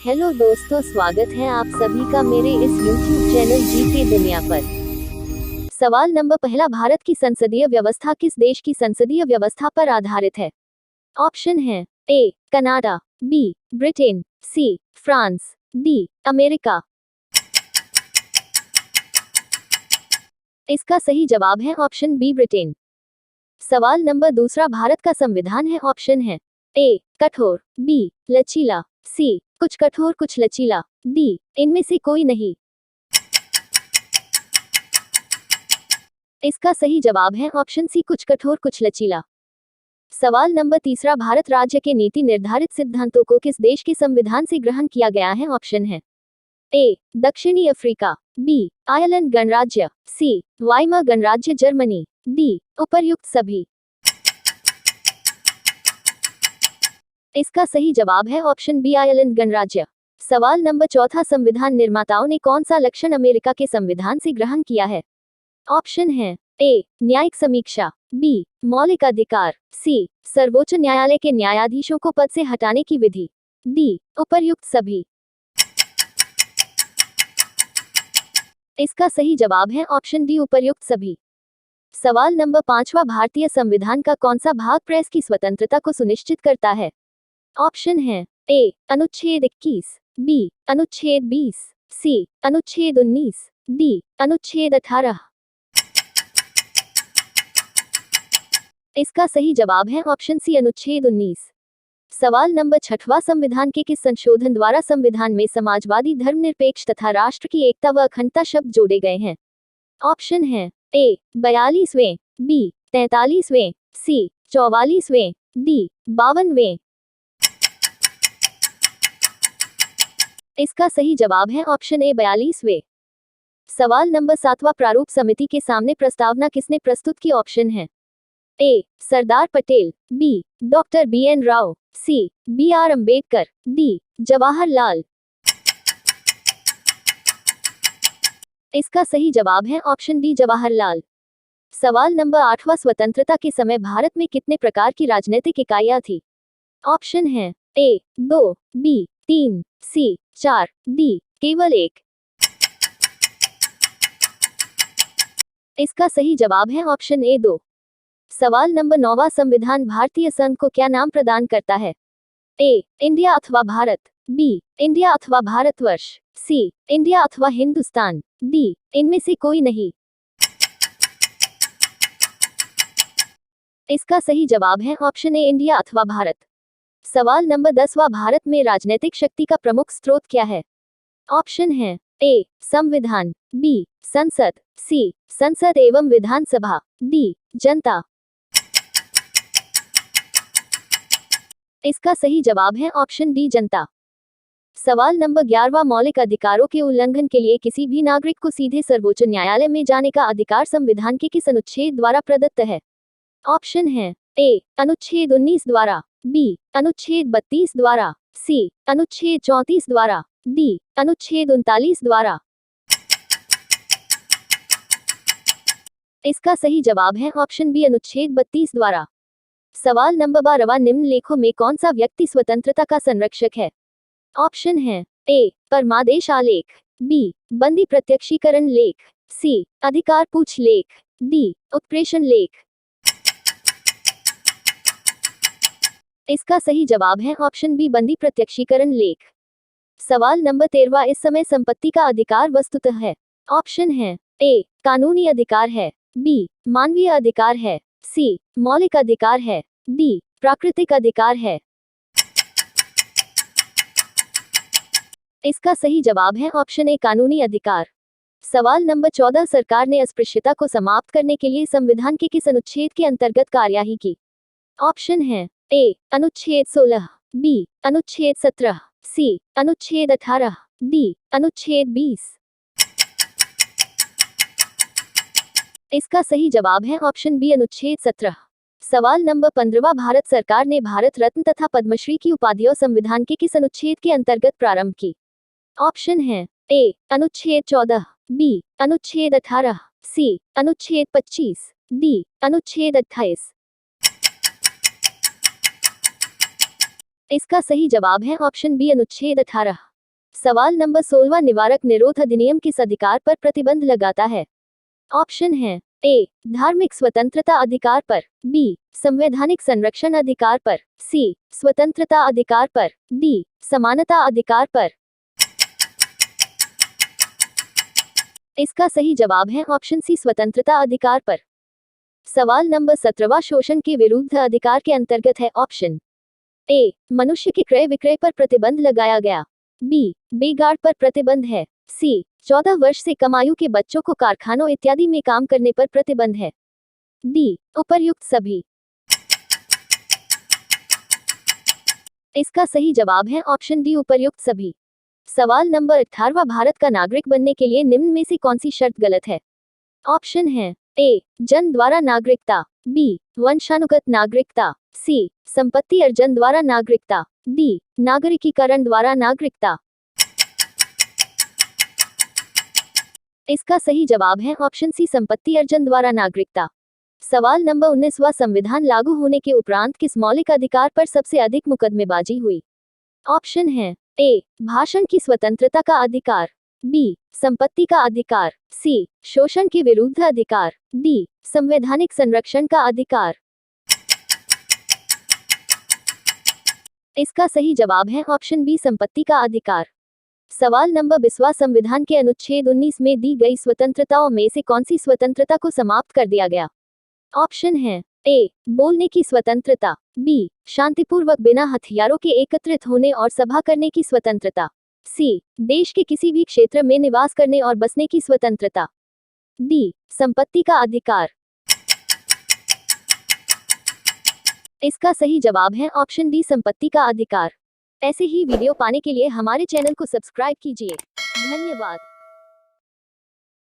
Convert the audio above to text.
Hello दोस्तों, स्वागत है आप सभी का मेरे इस YouTube चैनल जीके दुनिया पर। सवाल नंबर पहला, भारत की संसदीय व्यवस्था किस देश की संसदीय व्यवस्था पर आधारित है? ऑप्शन है A Canada, B Britain, C France, D America. इसका सही जवाब है ऑप्शन बी ब्रिटेन। सवाल नंबर दूसरा, भारत का संविधान है। ऑप्शन है ए कठोर, बी लचीला, सी कुछ कठोर कुछ लचीला, डी इनमें से कोई नहीं। इसका सही जवाब है ऑप्शन सी कुछ कठोर कुछ लचीला। सवाल नंबर तीसरा, भारत राज्य के नीति निर्धारित सिद्धांतों को किस देश के संविधान से ग्रहण किया गया है? ऑप्शन है ए दक्षिणी अफ्रीका, बी आयरलैंड गणराज्य, सी वाइमार गणराज्य जर्मनी, डी उपर्युक्त सभी। इसका सही जवाब है ऑप्शन बी आयरलैंड गणराज्य। सवाल नंबर चौथा, संविधान निर्माताओं ने कौन सा लक्षण अमेरिका के संविधान से ग्रहण किया है? ऑप्शन है ए न्यायिक समीक्षा, बी मौलिक अधिकार, सी सर्वोच्च न्यायालय के न्यायाधीशों को पद से हटाने की विधि, डी उपर्युक्त सभी। इसका सही जवाब है ऑप्शन डी उपर्युक्त सभी। सवाल नंबर पांचवा, भारतीय संविधान का कौन सा भाग प्रेस की स्वतंत्रता को सुनिश्चित करता है? ऑप्शन है ए अनुच्छेद 21, बी अनुच्छेद 20, सी अनुच्छेद 19, डी अनुच्छेद 18। इसका सही जवाब है ऑप्शन सी अनुच्छेद 19। सवाल नंबर छठवां, संविधान के किस संशोधन द्वारा संविधान में समाजवादी, धर्मनिरपेक्ष तथा राष्ट्र की एकता व अखंडता शब्द जोड़े गए हैं? ऑप्शन है ए 42वें, बी 43वें, सी 44वें, डी 52वें। इसका सही जवाब है ऑप्शन ए 42वें। सवाल नंबर सातवां, प्रारूप समिति के सामने प्रस्तावना किसने प्रस्तुत की? ऑप्शन है A Sardar Patel, B doctor BN Rao, C BR Ambedkar, D Jawaharlal. इसका सही जवाब है ऑप्शन डी जवाहरलाल। सवाल नंबर आठवां, स्वतंत्रता के समय भारत में कितने प्रकार की राजनीतिक इकाइयां थी? ऑप्शन है ए 2, बी 3, सी 4, डी केवल 1। इसका सही जवाब है ऑप्शन ए 2। सवाल नंबर नौवां, संविधान भारतीय संघ को क्या नाम प्रदान करता है? ए इंडिया अथवा भारत, बी इंडिया अथवा भारतवर्ष, सी इंडिया अथवा हिंदुस्तान, डी इनमें से कोई नहीं। इसका सही जवाब है ऑप्शन ए इंडिया अथवा भारत। सवाल नंबर 10वां, भारत में राजनीतिक शक्ति का प्रमुख स्रोत क्या है? ऑप्शन है ए संविधान, बी संसद, सी संसद एवं विधानसभा, डी जनता। इसका सही जवाब है ऑप्शन डी जनता। सवाल नंबर 11वां, मौलिक अधिकारों के उल्लंघन के लिए किसी भी नागरिक को सीधे सर्वोच्च न्यायालय में जाने का अधिकार संविधान के किस अनुच्छेद द्वारा प्रदत्त है? ऑप्शन है ए अनुच्छेद 19 द्वारा, बी अनुच्छेद 32 द्वारा, सी अनुच्छेद 34 द्वारा, डी अनुच्छेद 39 द्वारा। इसका सही जवाब है ऑप्शन बी अनुच्छेद 32 द्वारा। सवाल नंबर 12वां, निम्नलिखितों में कौन सा व्यक्ति स्वतंत्रता का संरक्षक है? ऑप्शन है ए परमादेश आलेख, बी बंदी प्रत्यक्षीकरण लेख, सी अधिकार पूछ लेख, डी उत्प्रेषण लेख। इसका सही जवाब है ऑप्शन बी बंदी प्रत्यक्षीकरण लेख। सवाल नंबर 13वां, इस समय संपत्ति का अधिकार वस्तुतः है? ऑप्शन है ए कानूनी अधिकार है, बी मानवीय अधिकार है, सी मौलिक अधिकार है, डी प्राकृतिक अधिकार है। इसका सही जवाब है ऑप्शन ए कानूनी अधिकार। सवाल नंबर 14, सरकार ने अस्पृश्यता को समाप्त करने के लिए संविधान के किस अनुच्छेद के अंतर्गत कार्यवाही की? ऑप्शन है ए अनुच्छेद 16, बी अनुच्छेद 17, सी अनुच्छेद 18, डी अनुच्छेद 20। इसका सही जवाब है ऑप्शन बी अनुच्छेद 17। सवाल नंबर 15वां, भारत सरकार ने भारत रत्न तथा पद्मश्री की उपाधियों संविधान के किस अनुच्छेद के अंतर्गत प्रारंभ की? ऑप्शन है ए अनुच्छेद 14, बी अनुच्छेद 18, सी अनुच्छेद 25, डी अनुच्छेद 28। इसका सही जवाब है ऑप्शन बी अनुच्छेद 18। सवाल नंबर 16 निवारक निरोध अधिनियम किस अधिकार पर प्रतिबंध लगाता है? ऑप्शन है ए धार्मिक स्वतंत्रता अधिकार पर, बी संवैधानिक संरक्षण अधिकार पर, सी स्वतंत्रता अधिकार पर, डी समानता अधिकार पर। इसका सही जवाब है ऑप्शन सी स्वतंत्रता अधिकार पर। सवाल नंबर 17 शोषण के विरुद्ध अधिकार के अंतर्गत है। ऑप्शन ए मनुष्य के क्रय विक्रय पर प्रतिबंध लगाया गया, बी बेगार पर प्रतिबंध है, सी 14 वर्ष से कम आयु के बच्चों को कारखानों इत्यादि में काम करने पर प्रतिबंध है, डी उपर्युक्त सभी। इसका सही जवाब है ऑप्शन डी उपर्युक्त सभी। सवाल नंबर 18 भारत का नागरिक बनने के लिए निम्न में से कौन सी शर्त गलत है? ऑप्शन है ए जन्म द्वारा नागरिकता, बी वंशानुगत नागरिकता, सी संपत्ति अर्जन द्वारा नागरिकता, डी नागरिकीकरण द्वारा नागरिकता। इसका सही जवाब है ऑप्शन सी संपत्ति अर्जन द्वारा नागरिकता। सवाल नंबर 19 संविधान लागू होने के उपरांत किस मौलिक अधिकार पर सबसे अधिक मुकदमेबाजी हुई? ऑप्शन है ए भाषण की स्वतंत्रता का अधिकार, बी संपत्ति का अधिकार, सी शोषण के विरुद्ध अधिकार, डी संवैधानिक संरक्षण का अधिकार। इसका सही जवाब है ऑप्शन बी संपत्ति का अधिकार। सवाल नंबर 20 संविधान के अनुच्छेद 19 में दी गई स्वतंत्रताओं में से कौन सी स्वतंत्रता को समाप्त कर दिया गया? ऑप्शन है ए बोलने की स्वतंत्रता, बी शांतिपूर्वक बिना हथियारों के एकत्रित होने और सभा करने की स्वतंत्रता, सी देश के किसी भी क्षेत्र में निवास करने और बसने की स्वतंत्रता, डी संपत्ति का अधिकार। इसका सही जवाब है ऑप्शन डी संपत्ति का अधिकार। ऐसे ही वीडियो पाने के लिए हमारे चैनल को सब्सक्राइब कीजिए। धन्यवाद।